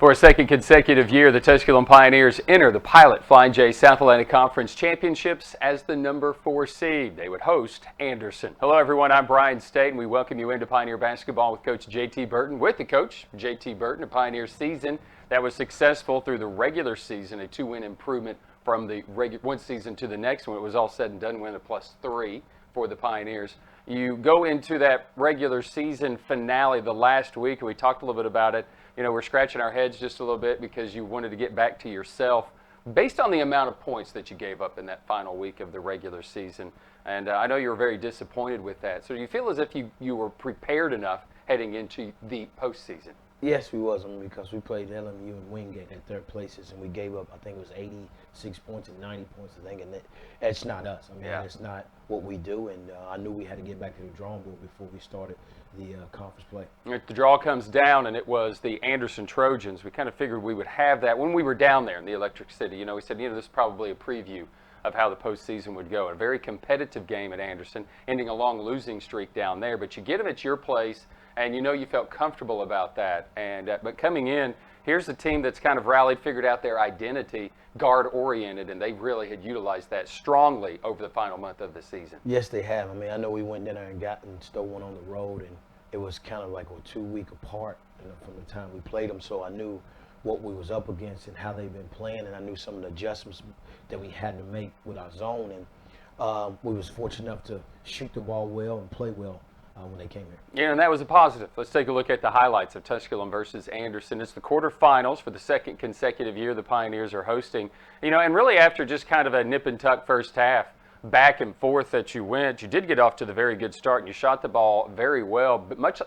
For a second consecutive year, the Tusculum Pioneers enter the Pilot Flying J South Atlantic Conference Championships as the number 4 seed. They would host Anderson. Hello, everyone. I'm Brian State, and we welcome you into Pioneer basketball with Coach J.T. Burton. With the coach, J.T. Burton, a Pioneer season that was successful through the regular season, a 2-win improvement from the one season to the next when it was all said and done, win a +3 for the Pioneers. You go into that regular season finale the last week, and we talked a little bit about it. You know, we're scratching our heads just a little bit because you wanted to get back to yourself based on the amount of points that you gave up in that final week of the regular season. And I know you were very disappointed with that. So do you feel as if you were prepared enough heading into the postseason? Yes, we was. Because we played LMU and Wingate at third places, and we gave up, I think it was 86 points and 90 points, I think, and that's not us. That's not what we do, and I knew we had to get back to the drawing board before we started the conference play. The draw comes down, and it was the Anderson Trojans. We kind of figured we would have that when we were down there in the Electric City. You know, we said, this is probably a preview of how the postseason would go. A very competitive game at Anderson, ending a long losing streak down there, but you get them at your place, and you felt comfortable about that. And but coming in, here's a team that's kind of rallied, figured out their identity, guard-oriented, and they really had utilized that strongly over the final month of the season. Yes, they have. I know we went in there and stole one on the road, and it was kind of like a 2-week apart from the time we played them, so I knew what we was up against and how they've been playing, and I knew some of the adjustments that we had to make with our zone, and we was fortunate enough to shoot the ball well and play well when they came here. Yeah, and that was a positive. Let's take a look at the highlights of Tusculum versus Anderson. It's the quarterfinals for the second consecutive year the Pioneers are hosting. And really after just kind of a nip and tuck first half, back and forth that you went, you did get off to the very good start, and you shot the ball very well, but much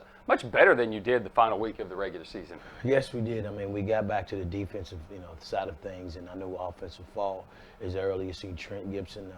better than you did the final week of the regular season. Yes, we did. We got back to the defensive, side of things, and I know offensive fall is early. You see Trent Gibson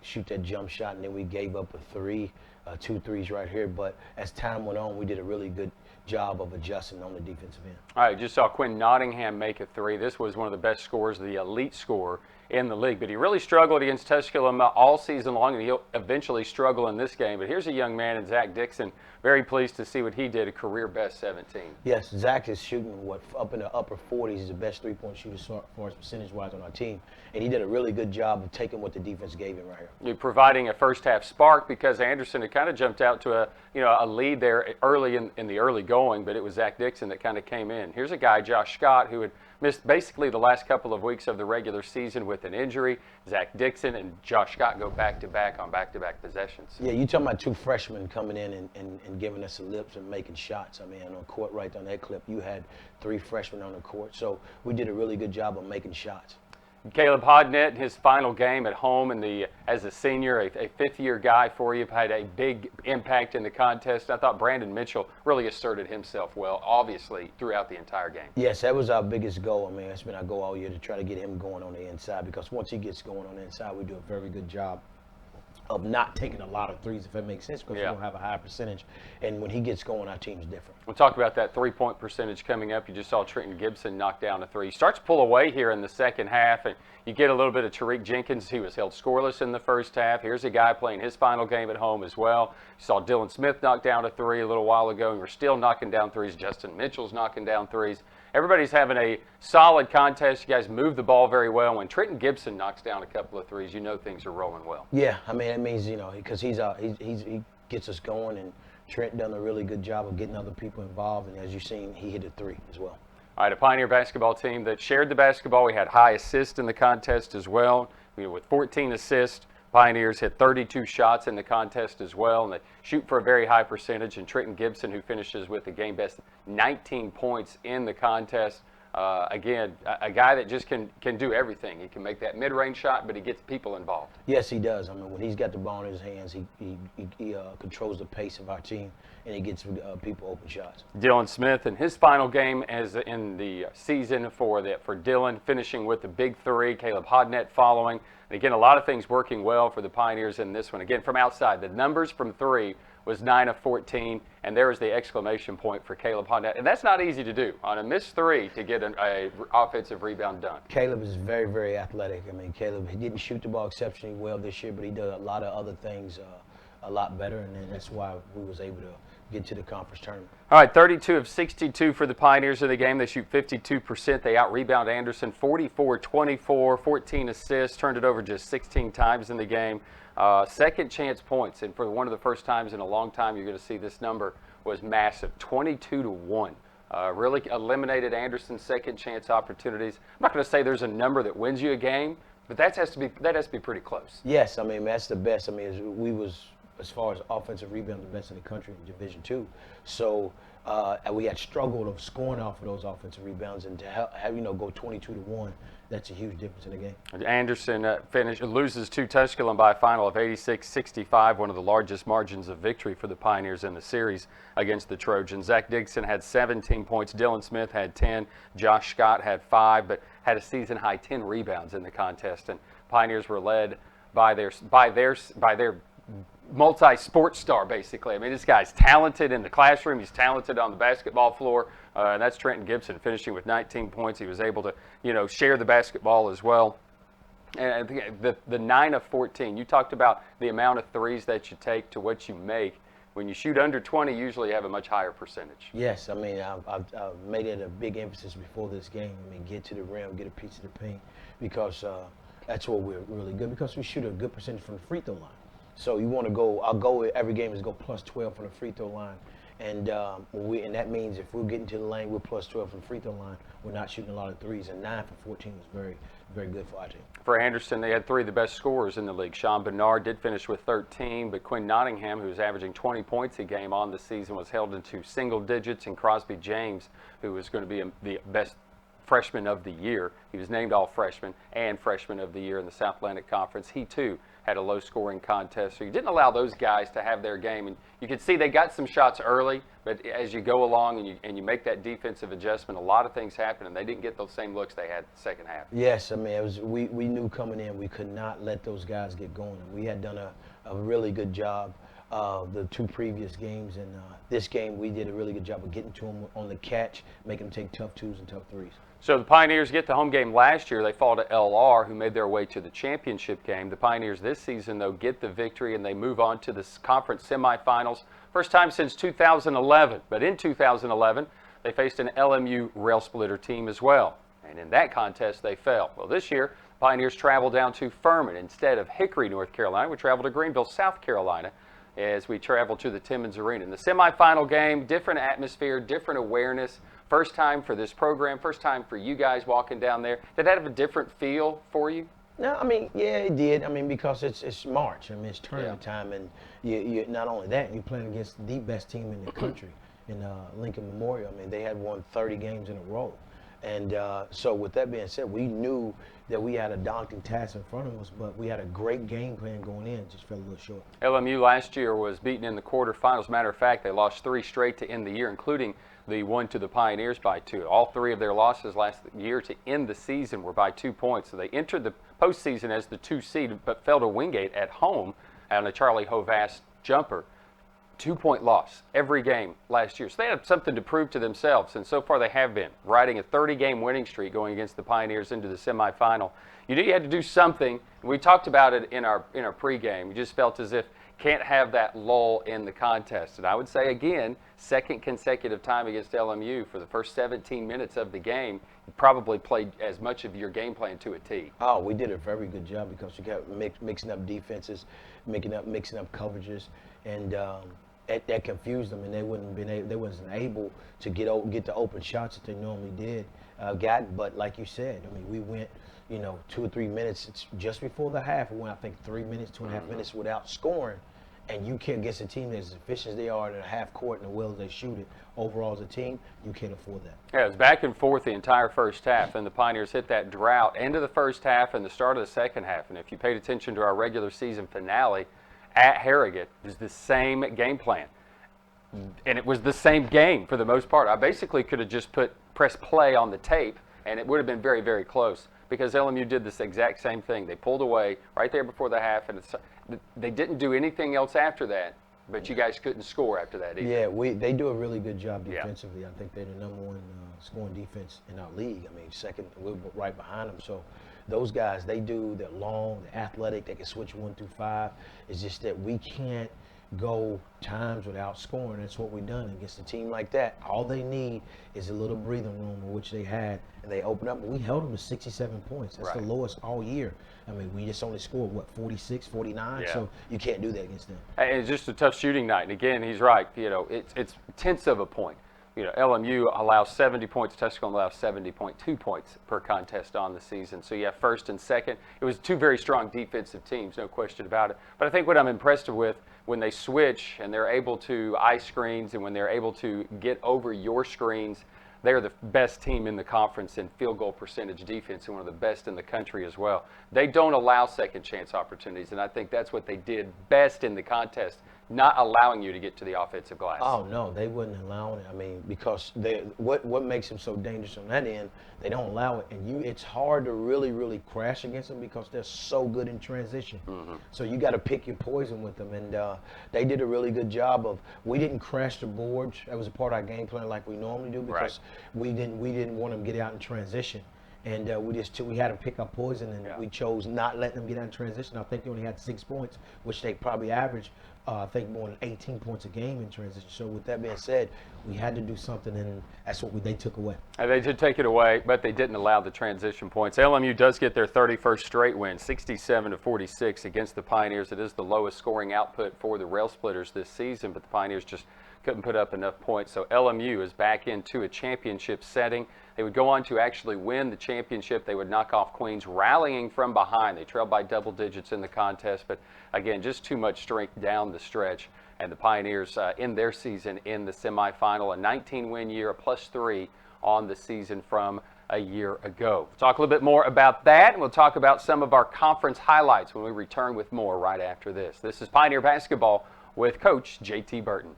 shoot that jump shot, and then we gave up a 2 threes right here. But as time went on, we did a really good job of adjusting on the defensive end. All right, just saw Quinn Nottingham make a 3. This was one of the best scorers, the elite scorer in the league. But he really struggled against Tusculum all season long, and he'll eventually struggle in this game. But here's a young man in Zach Dixon. Very pleased to see what he did, a career best 17. Yes, Zach is shooting up in the upper 40s. He's the best three-point shooter as far as percentage-wise on our team. And he did a really good job of taking what the defense gave him right here. You're providing a first-half spark because Anderson had kind of jumped out to a lead there early in the early going, but it was Zach Dixon that kind of came in. Here's a guy, Josh Scott, who had missed basically the last couple of weeks of the regular season with an injury. Zach Dixon and Josh Scott go back-to-back on back-to-back possessions. Yeah, you're talking about 2 freshmen coming in and giving us the lips and making shots. On court right on that clip, you had 3 freshmen on the court. So we did a really good job of making shots. Caleb Hodnett, in his final game at home as a senior, a 5th-year guy for you, had a big impact in the contest. I thought Brandon Mitchell really asserted himself well, obviously, throughout the entire game. Yes, that was our biggest goal. That's been our goal all year, to try to get him going on the inside, because once he gets going on the inside, we do a very good job of not taking a lot of threes, if that makes sense, because we don't have a high percentage. And when he gets going, our team's different. We'll talk about that 3-point percentage coming up. You just saw Trenton Gibson knock down a 3. He starts to pull away here in the second half, and you get a little bit of Tariq Jenkins. He was held scoreless in the first half. Here's a guy playing his final game at home as well. You saw Dylan Smith knock down a 3 a little while ago, and we're still knocking down 3s. Justin Mitchell's knocking down 3s. Everybody's having a solid contest. You guys move the ball very well. When Trenton Gibson knocks down a couple of 3s, things are rolling well. Yeah, it means, because he gets us going, and Trent done a really good job of getting other people involved, and as you've seen, he hit a 3 as well. All right, a Pioneer basketball team that shared the basketball. We had high assists in the contest as well. With 14 assists, Pioneers hit 32 shots in the contest as well, and they shoot for a very high percentage. And Trenton Gibson, who finishes with the game best 19 points in the contest. Again, a guy that just can do everything. He can make that mid-range shot, but he gets people involved. Yes, he does. When he's got the ball in his hands, he controls the pace of our team, and he gets people open shots. Dylan Smith in his final game as in the season for Dylan, finishing with the big 3. Caleb Hodnett following. And again, a lot of things working well for the Pioneers in this one. Again, from outside, the numbers from 3 was 9 of 14, and there was the exclamation point for Caleb Hodnett. And that's not easy to do on a missed 3 to get an offensive rebound done. Caleb is very, very athletic. Caleb, he didn't shoot the ball exceptionally well this year, but he did a lot of other things a lot better, and then that's why we was able to get to the conference tournament. All right, 32 of 62 for the Pioneers in the game. They shoot 52%. They out-rebound Anderson 44-24, 14 assists, turned it over just 16 times in the game. Second chance points, and for one of the first times in a long time, you're going to see this number was massive, 22-1. Really eliminated Anderson's second chance opportunities. I'm not going to say there's a number that wins you a game, but that has to be pretty close. Yes, I mean that's the best. I mean we was, as far as offensive rebound, the best in the country in Division II. So we had struggled of scoring off of those offensive rebounds, and to have go 22-1, that's a huge difference in the game. Anderson loses to Tusculum by a final of 86-65, one of the largest margins of victory for the Pioneers in the series against the Trojans. Zach Dixon had 17 points, Dylan Smith had 10, Josh Scott had 5, but had a season-high 10 rebounds in the contest. And Pioneers were led by their multi-sport star, basically. I mean, this guy's talented in the classroom. He's talented on the basketball floor. And that's Trenton Gibson finishing with 19 points. He was able to, share the basketball as well. And the 9 of 14, you talked about the amount of threes that you take to what you make. When you shoot under 20, you usually have a much higher percentage. Yes, I mean, I've made it a big emphasis before this game. I mean, get to the rim, get a piece of the paint, because that's where we're really good, because we shoot a good percentage from the free throw line. So you want to go, our goal every game is go plus 12 from the free throw line. And that means if we're getting to the lane, we're plus 12 from the free throw line. We're not shooting a lot of threes, and 9 for 14 is very, very good for our team. For Anderson, they had 3 of the best scorers in the league. Sean Bernard did finish with 13, but Quinn Nottingham, who was averaging 20 points a game on the season, was held into single digits, and Crosby James, who was going to be the best freshman of the year. He was named All-Freshman and Freshman of the Year in the South Atlantic Conference. He, too, had a low-scoring contest. So you didn't allow those guys to have their game. And you could see they got some shots early, but as you go along and you make that defensive adjustment, a lot of things happen, and they didn't get those same looks they had the second half. Yes, I mean, we knew coming in we could not let those guys get going. And we had done a really good job the 2 previous games, and this game we did a really good job of getting to them on the catch, making them take tough 2s and tough 3s. So the Pioneers get the home game last year. They fall to LR, who made their way to the championship game. The Pioneers this season, though, get the victory, and they move on to the conference semifinals. First time since 2011. But in 2011, they faced an LMU rail splitter team as well. And in that contest, they fell. Well, this year, Pioneers travel down to Furman instead of Hickory, North Carolina. We travel to Greenville, South Carolina, as we travel to the Timmons Arena. In the semifinal game, different atmosphere, different awareness. First time for this program, first time for you guys walking down there. Did that have a different feel for you? No, I mean, yeah, it did. I mean, because it's March. I mean, it's tournament time, and you not only that, you're playing against the best team in the country in Lincoln Memorial. I mean, they had won 30 games in a row. And so with that being said, we knew that we had a daunting task in front of us, but we had a great game plan going in. Just fell a little short. LMU last year was beaten in the quarterfinals. Matter of fact, they lost 3 straight to end the year, including the one to the Pioneers by 2. All 3 of their losses last year to end the season were by 2 points. So they entered the postseason as the 2 seed, but fell to Wingate at home on a Charlie Hovass jumper. 2-point loss every game last year. So they had something to prove to themselves, and so far they have been, riding a 30-game winning streak going against the Pioneers into the semifinal. You knew you had to do something. We talked about it in our pregame. We just felt as if can't have that lull in the contest. And I would say, again, second consecutive time against LMU for the first 17 minutes of the game, you probably played as much of your game plan to a T. Oh, we did a very good job, because we kept mixing up defenses, mixing up coverages, and that confused them, and they wasn't able to get the open shots that they normally did But like you said, I mean, we went 2 or 3 minutes just before the half. We went, I think, 3 minutes, 2.5 minutes without scoring, and you can't against a team as efficient as they are in a half court and the well as they shoot it. Overall, as a team, you can't afford that. Yeah, it was back and forth the entire first half, and the Pioneers hit that drought end of the first half and the start of the second half. And if you paid attention to our regular season finale at Harrogate, it was the same game plan. And it was the same game for the most part. I basically could have just press play on the tape, and it would have been very, very close, because LMU did this exact same thing. They pulled away right there before the half, and they didn't do anything else after that. But you guys couldn't score after that either. Yeah, they do a really good job defensively. Yeah. I think they're the #1 scoring defense in our league. I mean, second, we're right behind them. So those guys, they're long, they're athletic, they can switch 1 through 5. It's just that we can't go times without scoring. That's what we've done against a team like that. All they need is a little breathing room, which they had, and they opened up. And we held them to 67 points. That's Right. the lowest all year. I mean, we just only scored, 46, 49? Yeah. So you can't do that against them. And it's just a tough shooting night. And again, he's right. It's tenths of a point. LMU allows 70 points. Tusculum allows 70.2 points per contest on the season. So you have first and second. It was two very strong defensive teams, no question about it. But I think what I'm impressed with when they switch and they're able to eye screens and when they're able to get over your screens, they're the best team in the conference in field goal percentage defense and one of the best in the country as well. They don't allow second chance opportunities, and I think that's what they did best in the contest, not allowing you to get to the offensive glass. Oh no, they wouldn't allow it. I mean, because what makes them so dangerous on that end, they don't allow it, and it's hard to really crash against them because they're so good in transition. So you got to pick your poison with them, and they did a really good job of. We didn't crash the boards. That was a part of our game plan like we normally do because we didn't want them to get out in transition. And we had to pick our poison, and we chose not letting them get out in transition. I think they only had 6 points, which they probably averaged, I think, more than 18 points a game in transition. So with that being said, we had to do something, and that's what they took away. And they did take it away, but they didn't allow the transition points. LMU does get their 31st straight win, 67-46 against the Pioneers. It is the lowest scoring output for the Rail Splitters this season, but the Pioneers just couldn't put up enough points. So LMU is back into a championship setting. They would go on to actually win the championship. They would knock off Queens, rallying from behind. They trailed by double digits in the contest, but again, just too much strength down the stretch. And the Pioneers in their season in the semifinal, a 19-win year, a +3 on the season from a year ago. We'll talk a little bit more about that, and we'll talk about some of our conference highlights when we return with more right after this. This is Pioneer Basketball with Coach J.T. Burton.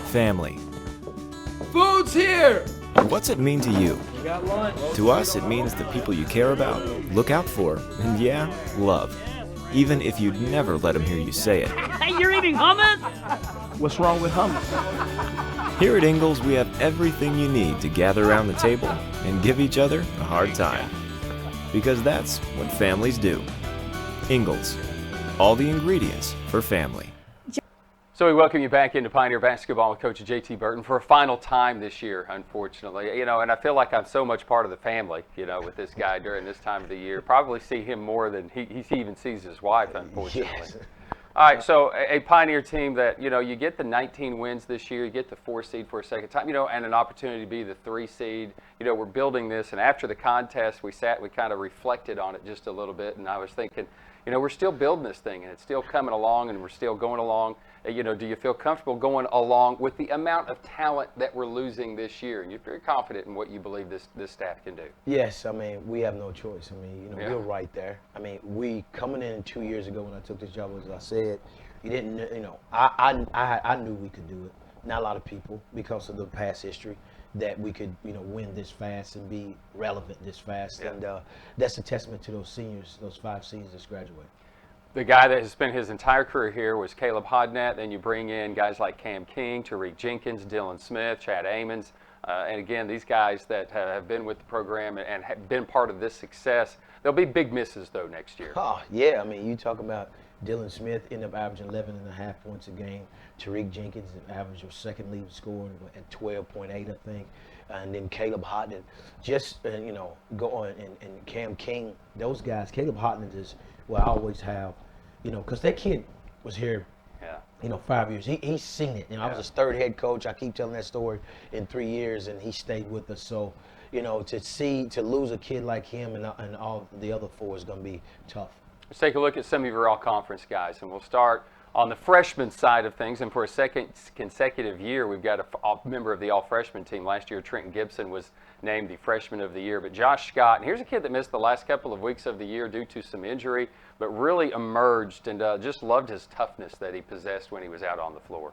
Family. Food's here! What's it mean to you? We got lunch. To us, it means the people you care about, look out for, and yeah, love. Even if you'd never let them hear you say it. Hey, you're eating hummus? What's wrong with hummus? Here at Ingalls, we have everything you need to gather around the table and give each other a hard time. Because that's what families do. Ingalls. All the ingredients for family. So we welcome you back into Pioneer Basketball with Coach J.T. Burton for a final time this year, unfortunately. And I feel like I'm so much part of the family, with this guy during this time of the year. Probably see him more than he even sees his wife, unfortunately. Yes. All right, so a Pioneer team that, you get the 19 wins this year, you get the 4 seed for a second time, and an opportunity to be the 3 seed. We're building this, and after the contest, we kind of reflected on it just a little bit, and I was thinking, we're still building this thing, and it's still coming along, and we're still going along. Do you feel comfortable going along with the amount of talent that we're losing this year? And you're very confident in what you believe this staff can do. Yes, I mean, we have no choice. I mean, we're right there. I mean, we coming in 2 years ago when I took this job, as I said, you didn't, I knew we could do it. Not a lot of people, because of the past history, that we could, win this fast and be relevant this fast. And that's a testament to those seniors, those 5 seniors that's graduated. The guy that has spent his entire career here was Caleb Hodnett. Then you bring in guys like Cam King, Tariq Jenkins, Dylan Smith, Chad Amons. And again, these guys that have been with the program and have been part of this success. There'll be big misses, though, next year. Oh, yeah. I mean, you talk about Dylan Smith ended up averaging 11.5 points a game. Tariq Jenkins averaged your second leading scorer at 12.8, I think. And then Caleb Hodnett, just, go on. And Cam King, those guys, Caleb Hodnett is what I always have, because that kid was here, 5 years. He's seen it. I was his 3rd head coach. I keep telling that story in 3 years, and he stayed with us. So, to lose a kid like him and all the other 4 is going to be tough. Let's take a look at some of your all-conference guys, and we'll start on the freshman side of things. And for a second consecutive year, we've got a member of the all-freshman team. Last year, Trenton Gibson was named the freshman of the year. But Josh Scott, and here's a kid that missed the last couple of weeks of the year due to some injury, but really emerged and just loved his toughness that he possessed when he was out on the floor.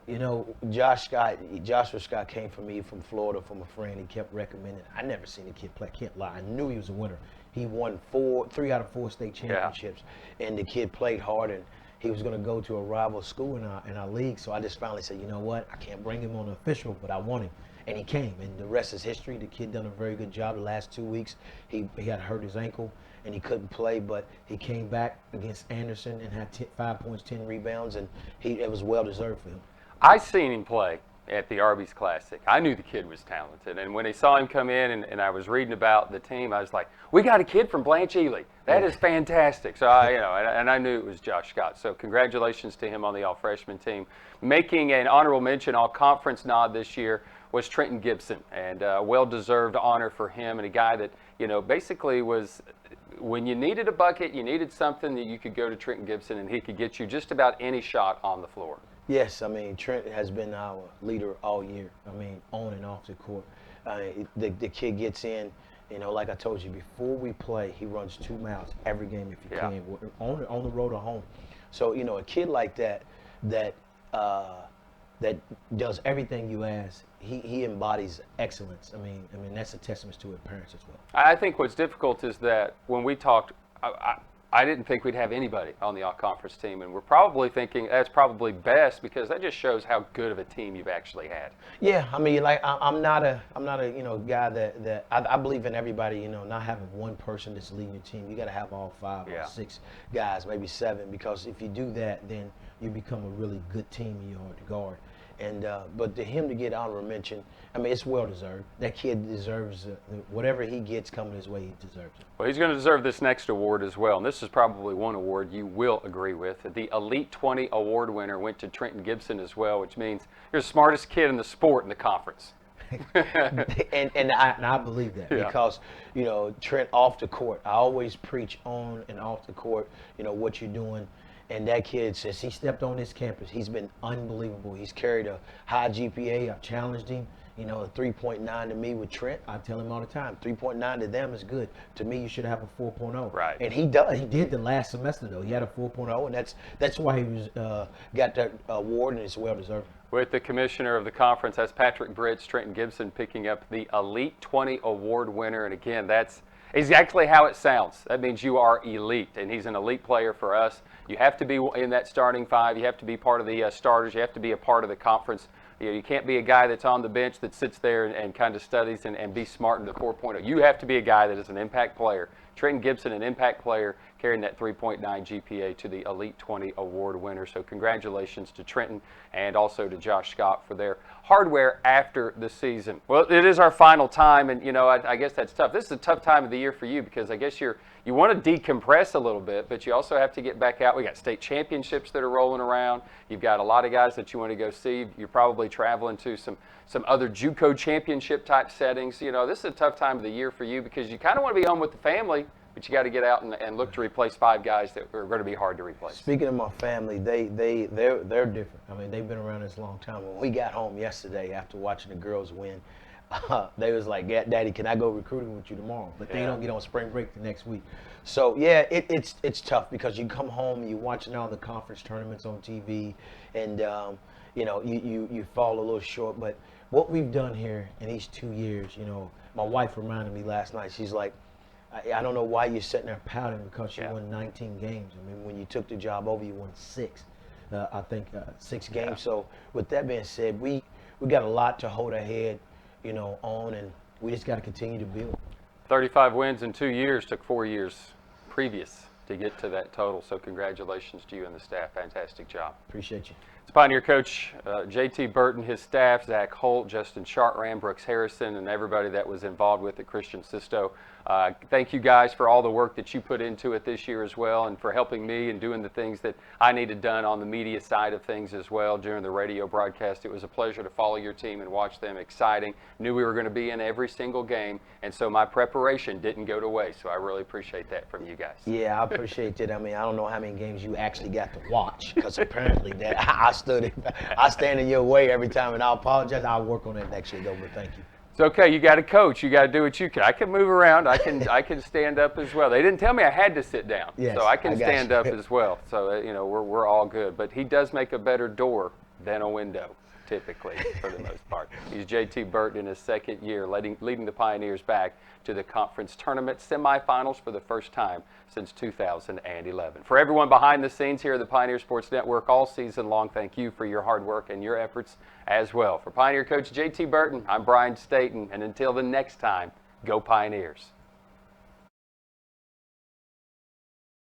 Joshua Scott came from me from Florida from a friend. He kept recommending. I never seen a kid play. I can't lie. I knew he was a winner. He won 3 out of 4 state championships, and the kid played hard, and he was going to go to a rival school in our league. So I just finally said, you know what? I can't bring him on the official, but I want him. And he came, and the rest is history. The kid done a very good job the last 2 weeks. He had hurt his ankle, and he couldn't play, but he came back against Anderson and had 5 points, 10 rebounds, and it was well deserved for him. I seen him play at the Arby's Classic. I knew the kid was talented, and when I saw him come in and I was reading about the team, I was like, we got a kid from Blanche Ely. That is fantastic. So I knew it was Josh Scott. So congratulations to him on the all-freshman team. Making an honorable mention all-conference nod this year was Trenton Gibson, and a well-deserved honor for him, and a guy that, basically was, when you needed a bucket, you needed something, that you could go to Trenton Gibson and he could get you just about any shot on the floor. Yes, I mean, Trent has been our leader all year. I mean, on and off the court. The kid gets in, like I told you, before we play, he runs 2 miles every game if he can, on the road or home. So, a kid like that does everything you ask. He embodies excellence. I mean, that's a testament to his parents as well. I think what's difficult is that when we talked, I didn't think we'd have anybody on the all-conference team, and we're probably thinking that's probably best because that just shows how good of a team you've actually had. Yeah, I mean, like I'm not a guy that I believe in everybody. Not having one person that's leading your team. You got to have all 5 or 6 guys, maybe 7, because if you do that, then you become a really good team and you're hard to guard. And but to him to get honorable mention, I mean, it's well deserved. That kid deserves whatever he gets coming his way. He deserves it. Well, he's going to deserve this next award as well. And this is probably one award you will agree with. The Elite 20 award winner went to Trenton Gibson as well, which means you're the smartest kid in the sport in the conference. and I believe that because Trent off the court. I always preach on and off the court. What you're doing. And that kid, since he stepped on this campus, he's been unbelievable. He's carried a high GPA. I've challenged him. A 3.9 to me with Trent, I tell him all the time, 3.9 to them is good. To me, you should have a 4.0. Right. And he does. He did the last semester, though. He had a 4.0, and that's why he was got that award, and it's well deserved. With the commissioner of the conference, that's Patrick Britz, Trenton Gibson picking up the Elite 20 award winner. And again, that's exactly how it sounds. That means you are elite, and he's an elite player for us. You have to be in that starting 5. You have to be part of the starters. You have to be a part of the conference. You can't be a guy that's on the bench that sits there and kind of studies and be smart in the 4.0. You have to be a guy that is an impact player. Trenton Gibson, an impact player, carrying that 3.9 GPA to the Elite 20 award winner. So congratulations to Trenton and also to Josh Scott for their hardware after the season. Well, it is our final time, and I guess that's tough. This is a tough time of the year for you because I guess you want to decompress a little bit, but you also have to get back out. We got state championships that are rolling around. You've got a lot of guys that you want to go see. You're probably traveling to some other JUCO championship type settings. This is a tough time of the year for you because you kind of want to be home with the family, but you got to get out and look to replace 5 guys that are going to be hard to replace. Speaking of my family, they're different. I mean, they've been around this long time. When we got home yesterday after watching the girls win, they was like, Daddy, can I go recruiting with you tomorrow? But they don't get on spring break the next week. So, yeah, it's tough because you come home and you're watching all the conference tournaments on TV and, you fall a little short. But what we've done here in these 2 years, my wife reminded me last night, she's like, I don't know why you're sitting there pouting because you won 19 games. I mean, when you took the job over, you won 6. I think 6 games. Yeah. So with that being said, we got a lot to hold our head, on, and we just got to continue to build. 35 wins in 2 years, took 4 years previous to get to that total. So congratulations to you and the staff. Fantastic job. Appreciate you. It's Pioneer coach JT Burton, his staff, Zach Holt, Justin Chartram, Brooks Harrison, and everybody that was involved with it, Christian Sisto. Thank you guys for all the work that you put into it this year as well, and for helping me and doing the things that I needed done on the media side of things as well during the radio broadcast. It was a pleasure to follow your team and watch them. Exciting. Knew we were going to be in every single game, and so my preparation didn't go to waste. So I really appreciate that from you guys. Yeah, I appreciate it. I mean, I don't know how many games you actually got to watch, because apparently that I stand in your way every time, and I apologize. I'll work on that next year, though. But thank you. It's okay. You got to coach. You got to do what you can. I can move around. I can stand up as well. They didn't tell me I had to sit down, so I can stand up as well. So we're all good. But he does make a better door than a window, typically, for the most part. He's JT Burton in his 2nd year, leading the Pioneers back to the conference tournament semifinals for the first time since 2011. For everyone behind the scenes here at the Pioneer Sports Network all season long, thank you for your hard work and your efforts as well. For Pioneer coach JT Burton, I'm Brian Staten, and until the next time, go Pioneers.